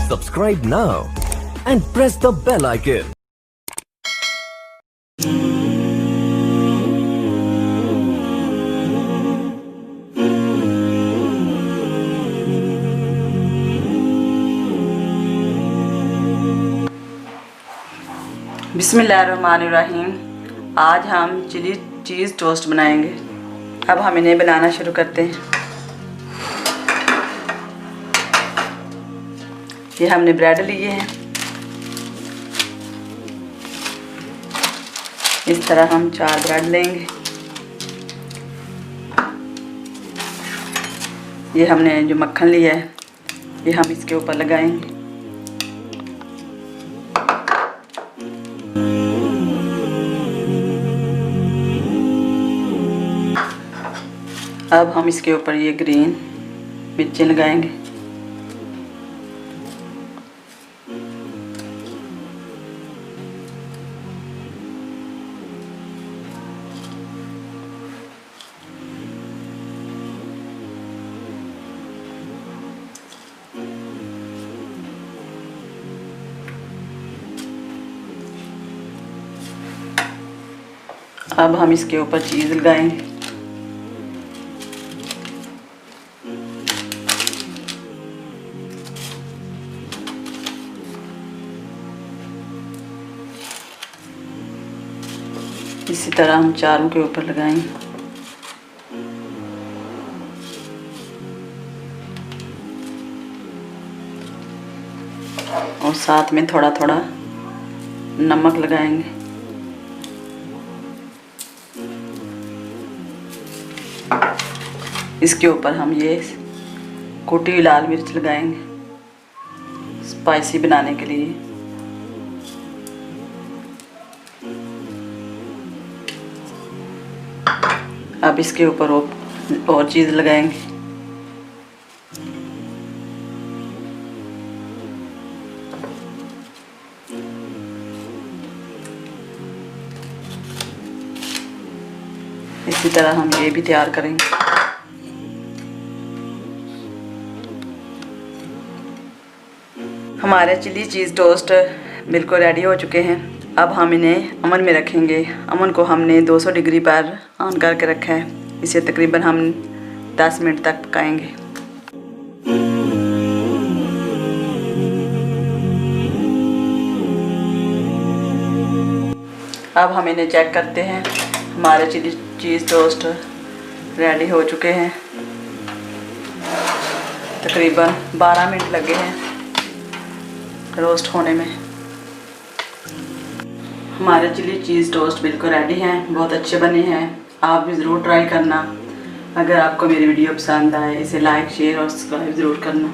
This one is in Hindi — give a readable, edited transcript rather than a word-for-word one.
Subscribe now and press the bell icon. बिस्मिल्लाहिर्रहमानिर्रहीम। आज हम चिली चीज़ टोस्ट बनाएंगे। अब हम इन्हें बनाना शुरू करते हैं। ये हमने ब्रेड लिए हैं। इस तरह हम 4 ब्रेड लेंगे। ये हमने जो मक्खन लिया है ये हम इसके ऊपर लगाएंगे। अब हम इसके ऊपर ये ग्रीन मिर्चें लगाएंगे। अब हम इसके ऊपर चीज़ लगाएंगे। इसी तरह हम चारों के ऊपर लगाएंगे। और साथ में थोड़ा थोड़ा नमक लगाएंगे। इसके ऊपर हम ये कुटी हुई लाल मिर्च लगाएंगे स्पाइसी बनाने के लिए। अब इसके ऊपर और चीज़ लगाएंगे। इसी तरह हम ये भी तैयार करेंगे। हमारे चिली चीज़ टोस्ट बिल्कुल रेडी हो चुके हैं। अब हम इन्हें अवन में रखेंगे। अवन को हमने 200 डिग्री पर ऑन करके रखा है। इसे तकरीबन हम 10 मिनट तक पकाएंगे। अब हम इन्हें चेक करते हैं। हमारे चिली चीज़ टोस्ट रेडी हो चुके हैं। तकरीबन 12 मिनट लगे हैं रोस्ट होने में। हमारे चिली चीज़ टोस्ट बिल्कुल रेडी हैं, बहुत अच्छे बने हैं। आप भी ज़रूर ट्राई करना। अगर आपको मेरी वीडियो पसंद आए इसे लाइक शेयर और सब्सक्राइब ज़रूर करना।